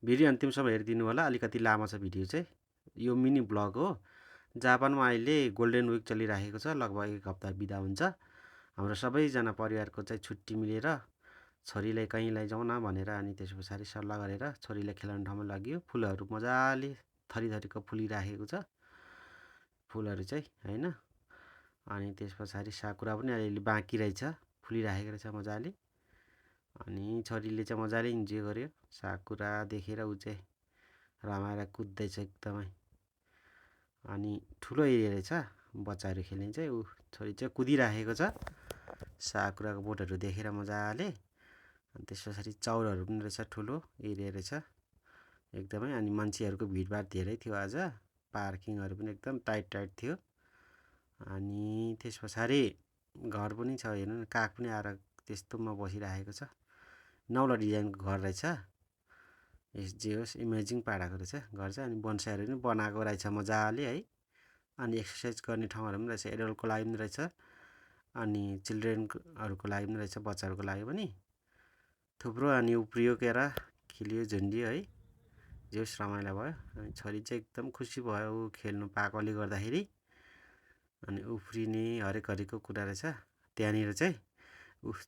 Video अन्तिमसम्म हेरिदिनु होला। अलिकति लामो छ भिडियो चाहिँ। यो मिनी ब्लग हो। जापानमा अहिले गोल्डेन विक चलिरहेको छ। लगभग 1 हप्ता बिदा हुन्छ। हाम्रो सबैजना परिवारको चाहिँ छुट्टी मिलेर छोरीलाई कहीँ लैजाउँ न भनेर अनि त्यस पछाडि सल्लाह गरेर छोरीलाई खेलाउने ठाउँमा लगियो। फुलहरू मजाले थरीथरीको फुलिराखेको छ फुलहरू चाहिँ हैन। अनि त्यस पछाडि साकुरा पनि अलिअलि बाँकी रहेछ, फुलिराखेको रहेछ मजाले। अनि छोरीले चाहिँ मजाले इन्जोय गर्यो। साकुरा देखेर ऊ चाहिँ रमाएर कुद्दैछ एकदमै। अनि ठुलो एरिया रहेछ बच्चाहरू खेल्ने चाहिँ। ऊ छोरी चाहिँ कुदिराखेको छ साकुराको बोटहरू देखेर मजाले। अनि त्यस पछाडि चौरहरू पनि रहेछ, ठुलो एरिया रहेछ एकदमै। अनि मान्छेहरूको भिडभाड धेरै थियो आज। पार्किङहरू पनि एकदम टाइट थियो। अनि त्यस पछाडि घर पनि छ हेर्नु न, काग पनि आएर त्यस्तोमा बसिराखेको छ। नौलो डिजाइनको घर रहेछ। जे होस् इमेजिङ पाराको रहेछ घर चाहिँ। अनि बोनसाईहरू पनि बनाएको रहेछ मजाले है। अनि एक्सर्साइज गर्ने ठाउँहरू पनि रहेछ, एडल्टको लागि पनि रहेछ अनि चिल्ड्रेनहरूको लागि पनि रहेछ, बच्चाहरूको लागि पनि थुप्रो। अनि उफ्रियो केरा खिलियो झुन्डियो है। जे होस् रमाइलो भयो। अनि छोरी चाहिँ एकदम खुसी भयो ऊ खेल्नु पाएकोले गर्दाखेरि। अनि उफ्रिने हरेक कुरा रहेछ त्यहाँनिर चाहिँ।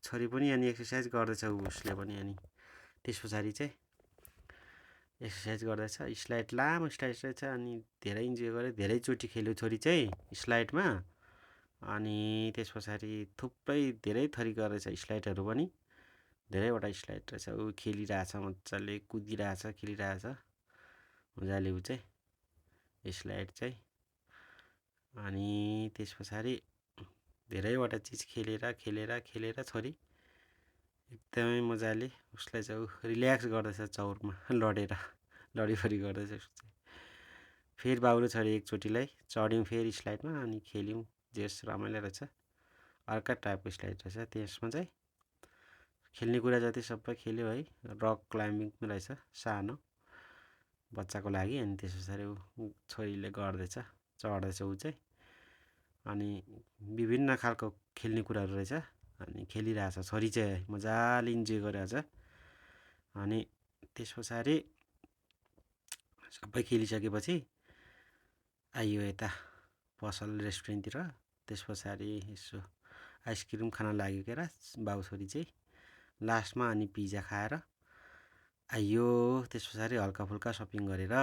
छोरी पनि अनि एक्सर्साइज गर्दैछ उसले पनि। अनि त्यस पछाडि चाहिँ एक्सर्साइज गर्दैछ। स्लाइड लामो स्लाइड रहेछ अनि धेरै इन्जोय गर्यो। धेरैचोटि खेल्यो छोरी चाहिँ स्लाइडमा। अनि त्यस पछाडि थुप्रै धेरै थरीको रहेछ स्लाइडहरू पनि। धेरैवटा स्लाइड रहेछ। ऊ खेलिरहेछ मजाले, कुदिरहेछ, खेलिरहेछ मजाले ऊ चाहिँ स्लाइड चाहिँ। अनि त्यस पछाडि धेरैवटा चिज खेलेर छोरी एकदमै मजाले उसलाई चाहिँ रिल्याक्स गर्दैछ चौरमा लडेर लडीफडी गर्दैछ उसले। फेरि बाउ र छोरी एकचोटिलाई चढ्यौँ फेरि स्लाइडमा अनि खेल्यौँ। जेस रमाइलो रहेछ। अर्कै टाइपको स्लाइड रहेछ। त्यसमा चाहिँ खेल्ने कुरा जति सबै खेल्यो है। रक क्लाइम्बिङ पनि रहेछ सानो बच्चाको लागि। अनि त्यस पछाडि ऊ छोरीले गर्दैछ, चढ्दैछ ऊ चाहिँ। अनि विभिन्न खालको खेल्ने कुराहरू रहेछ। अनि खेलिरहेछ छोरी चाहिँ मजाले इन्जोय गरिरहेछ। अनि त्यस पछाडि सबै खेलिसकेपछि आइयो यता पसल रेस्टुरेन्टतिर। त्यस पछाडि यसो आइसक्रिम खान लाग्यो के र बाउ छोरी चाहिँ लास्टमा। अनि पिज्जा खाएर आइयो। त्यस पछाडि हल्का फुल्का सपिङ गरेर